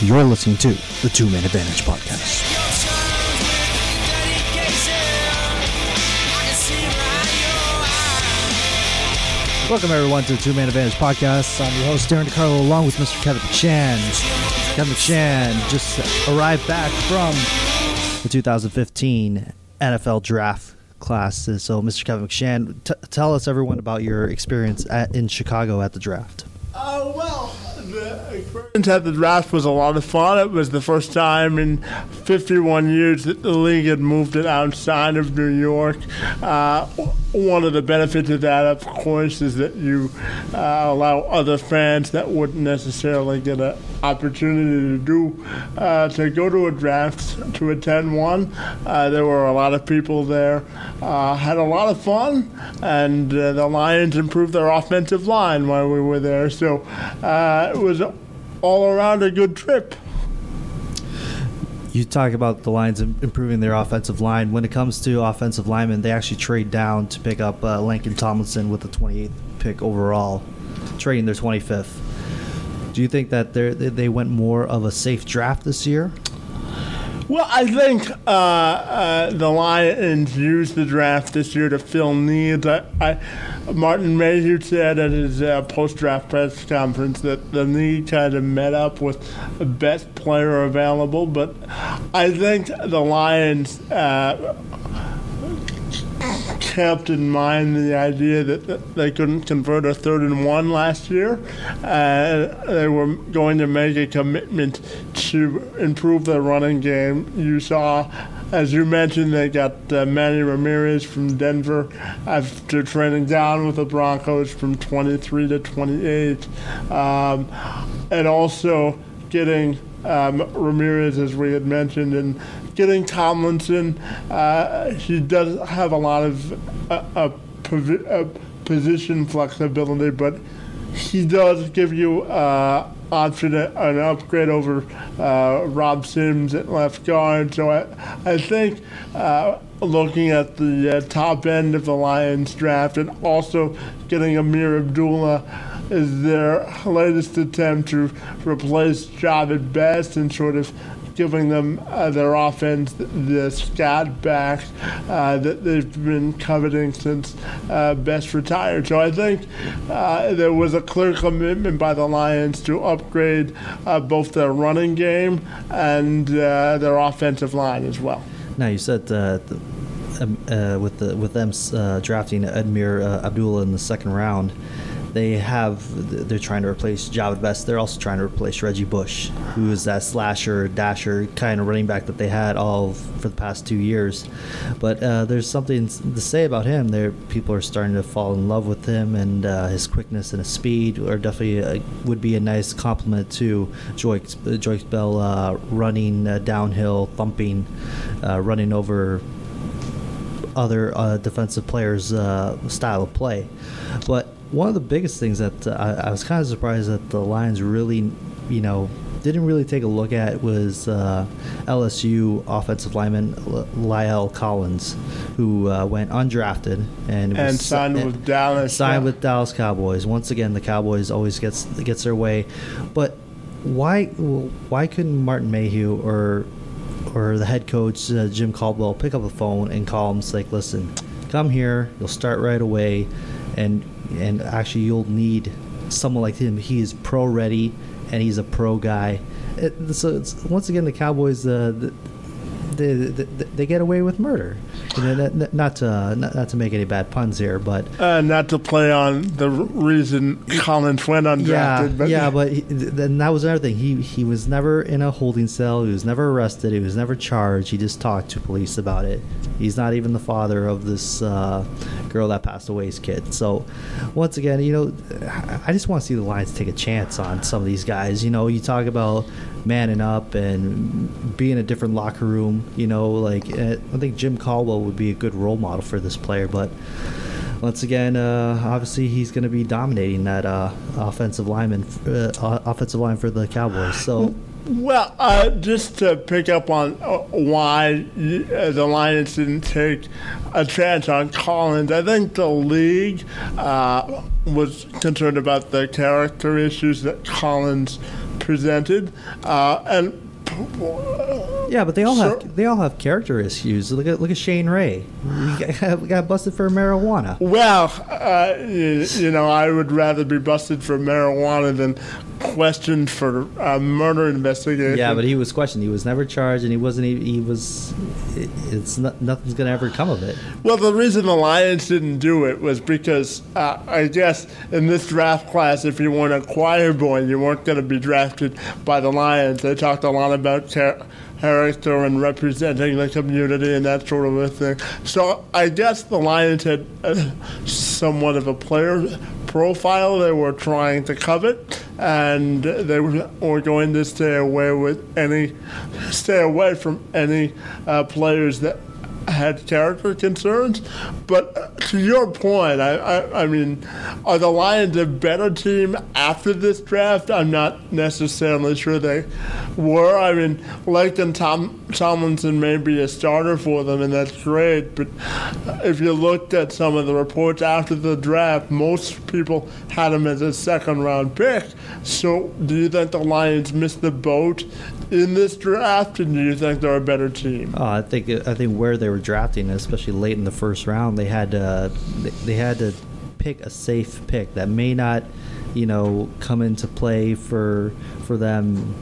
You're listening to the Two Man Advantage Podcast. Welcome, everyone, to the Two Man Advantage Podcast. I'm your host, Darrin Carlo, along with Mr. Kevin McShan. Kevin McShan just arrived back from the 2015 NFL Draft class. So, Mr. Kevin McShan, tell us, everyone, about your experience in Chicago at the draft. The experience at the draft was a lot of fun. It was the first time in 51 years that the league had moved it outside of New York. One of the benefits of that, of course, is that you allow other fans that wouldn't necessarily get an opportunity to go to a draft, to attend one. There were a lot of people there, had a lot of fun, and the Lions improved their offensive line while we were there. So it was all around a good trip. You talk about the Lions improving their offensive line. When it comes to offensive linemen, they actually trade down to pick up Laken Tomlinson with the 28th pick overall, trading their 25th. Do you think that they went more of a safe draft this year? Well, I think the Lions used the draft this year to fill needs. Martin Mayhew said at his post-draft press conference that the league kind of met up with the best player available, but I think the Lions kept in mind the idea that they couldn't convert a 3rd and 1 last year. They were going to make a commitment to improve their running game. You saw, as you mentioned, they got Manny Ramirez from Denver after trading down with the Broncos from 23 to 28. And also getting Ramirez, as we had mentioned, and getting Tomlinson. He does have a lot of position flexibility, but he does give you option an upgrade over Rob Sims at left guard. So I think looking at the top end of the Lions draft and also getting Ameer Abdullah is their latest attempt to replace Javid Best and sort of giving them their offense the scat back that they've been coveting since Best retired. So I think there was a clear commitment by the Lions to upgrade both their running game and their offensive line as well. Now, you said with them drafting Ameer Abdullah in the second round, they're trying to replace Javid Best. They're also trying to replace Reggie Bush, who is that slasher, dasher kind of running back that they had all for the past 2 years. But there's something to say about him. People are starting to fall in love with him, and his quickness and his speed are definitely would be a nice compliment to Joyce Bell, running downhill, thumping, running over other defensive players' style of play. But one of the biggest things that I was kind of surprised that the Lions really, didn't really take a look at was LSU offensive lineman La'el Collins, who went undrafted and signed with Dallas. Signed with Dallas Cowboys. Once again, the Cowboys always gets their way. But why couldn't Martin Mayhew or the head coach Jim Caldwell pick up the phone and call him, like, listen, come here, you'll start right away, and actually you'll need someone like him. He is pro ready and he's a pro guy. So it's, once again, the Cowboys they get away with murder. Not to make any bad puns here, but not to play on the reason Collins went undrafted. But that was another thing. He was never in a holding cell. He was never arrested. He was never charged. He just talked to police about it. He's not even the father of this girl that passed away's kid. So once again, I just want to see the Lions take a chance on some of these guys. You talk about manning up and being a different locker room. I think Jim Caldwell would be a good role model for this player, but once again, obviously he's going to be dominating that offensive line for the Cowboys. So, well, just to pick up on why the Lions didn't take a chance on Collins, I think the league was concerned about the character issues that Collins presented, and. Yeah, but they all have character issues. Look at Shane Ray. We got busted for marijuana. Well, I would rather be busted for marijuana than questioned for murder investigation. Yeah, but he was questioned. He was never charged, and he wasn't. Nothing's going to ever come of it. Well, the reason the Lions didn't do it was because I guess in this draft class, if you weren't a choir boy, you weren't going to be drafted by the Lions. They talked a lot about character and representing the community and that sort of a thing. So I guess the Lions had somewhat of a player profile they were trying to covet, and they were going to stay away from any players that had character concerns. But to your point, I mean, are the Lions a better team after this draft? I'm not necessarily sure they were. I mean, Laken Tomlinson may be a starter for them, and that's great. But if you looked at some of the reports after the draft, most people had him as a second-round pick. So do you think the Lions missed the boat in this draft, and do you think they're a better team? I think where they were drafting, especially late in the first round, they had to pick a safe pick that may not, come into play for them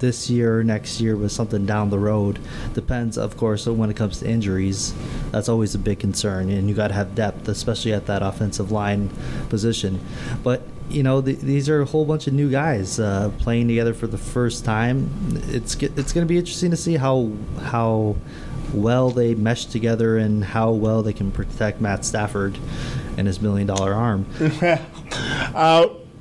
this year or next year, with something down the road. Depends, of course, when it comes to injuries. That's always a big concern, and you got to have depth, especially at that offensive line position. But these are a whole bunch of new guys playing together for the first time. It's going to be interesting to see how well they mesh together and how well they can protect Matt Stafford and his $1 million arm.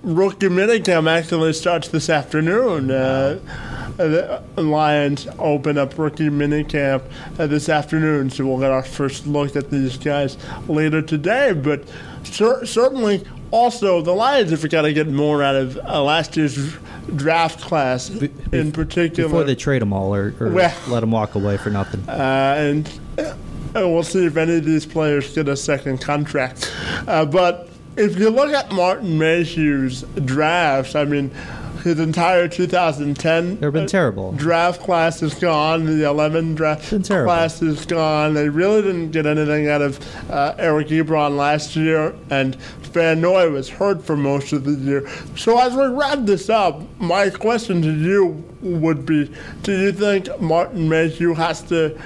Rookie minicamp actually starts this afternoon. The Lions open up rookie minicamp this afternoon, so we'll get our first look at these guys later today. But certainly, also, the Lions have got to get more out of last year's draft class in particular. Before they trade them all or let them walk away for nothing. And we'll see if any of these players get a second contract. But if you look at Martin Mayhew's drafts, I mean, his entire 2010 they've been terrible. Draft class is gone. The 11 draft class is gone. They really didn't get anything out of Eric Ebron last year, and Van Noy was hurt for most of the year. So as we wrap this up, my question to you would be, do you think Martin Mayhew has to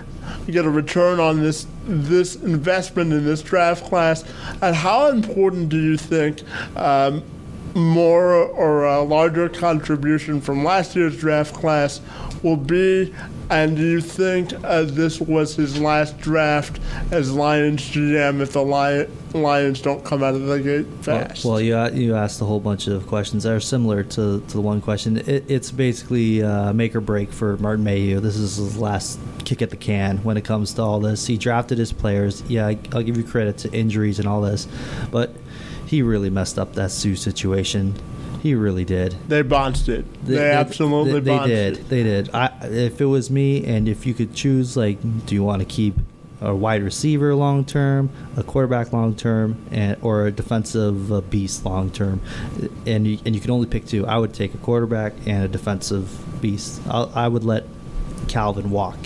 get a return on this investment in this draft class? And how important do you think more or a larger contribution from last year's draft class will be? And do you think this was his last draft as Lions GM if the Lions don't come out of the gate fast? Well, you asked a whole bunch of questions that are similar to the one question. It's basically make or break for Martin Mayhew. This is his last kick at the can when it comes to all this. He drafted his players. Yeah, I'll give you credit to injuries and all this, but he really messed up that Sue situation. He really did. They botched it. They absolutely botched it. They did. If it was me, and if you could choose, do you want to keep a wide receiver long term, a quarterback long term, or a defensive beast long term, and you can only pick two, I would take a quarterback and a defensive beast. I would let Calvin walk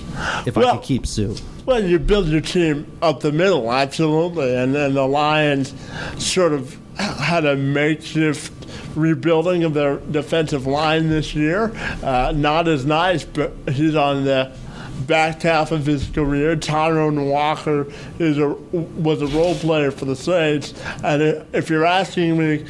if I could keep Sue. Well, you build your team up the middle, absolutely, and then the Lions sort of had a makeshift rebuilding of their defensive line this year. Not as nice, but he's on the back half of his career. Tyrone Walker was a role player for the Saints, and if you're asking me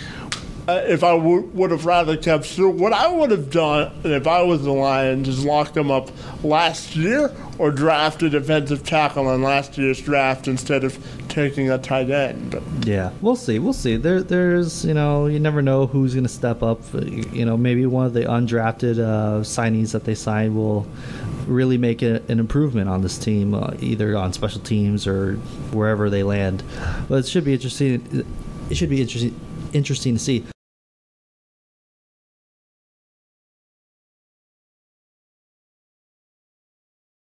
if I would have rather kept Sue, what I would have done if I was the Lions is lock them up last year or draft a defensive tackle on last year's draft instead of taking a tight end. But yeah, we'll see. There's you never know who's going to step up. Maybe one of the undrafted signees that they signed will really make an improvement on this team, either on special teams or wherever they land. But it should be interesting. It should be interesting to see.